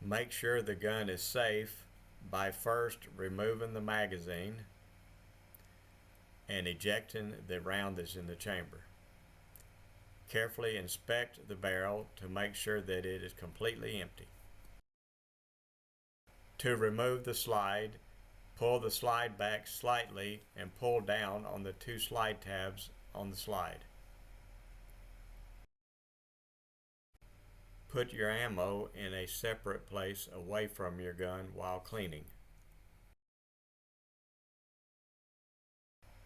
Make sure the gun is safe by first removing the magazine and ejecting the round that's in the chamber. Carefully inspect the barrel to make sure that it is completely empty. To remove the slide, pull the slide back slightly and pull down on the two slide tabs on the slide. Put your ammo in a separate place away from your gun while cleaning.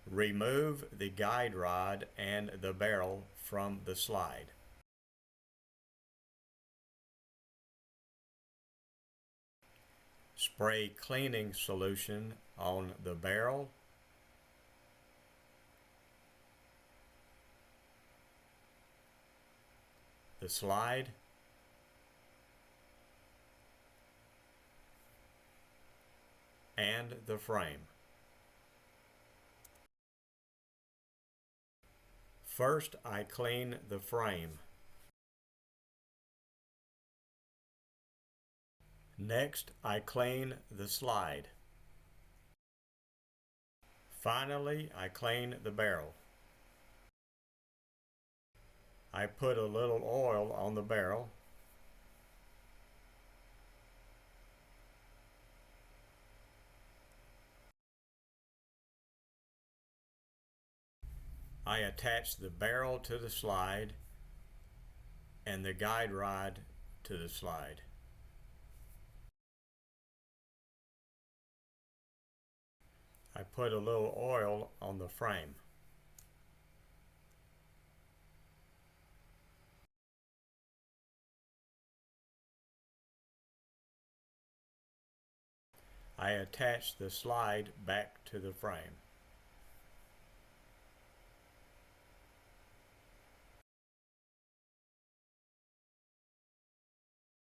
Remove the guide rod and the barrel from the slide. Spray cleaning solution on the barrel, the slide, and the frame. First, I clean the frame. Next, I clean the slide. Finally, I clean the barrel. I put a little oil on the barrel. I attach the barrel to the slide and the guide rod to the slide. I put a little oil on the frame. I attach the slide back to the frame.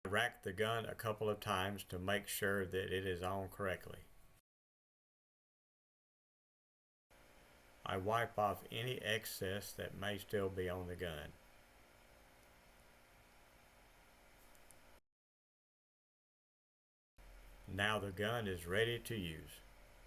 I rack the gun a couple of times to make sure that it is on correctly. I wipe off any excess that may still be on the gun. Now the gun is ready to use.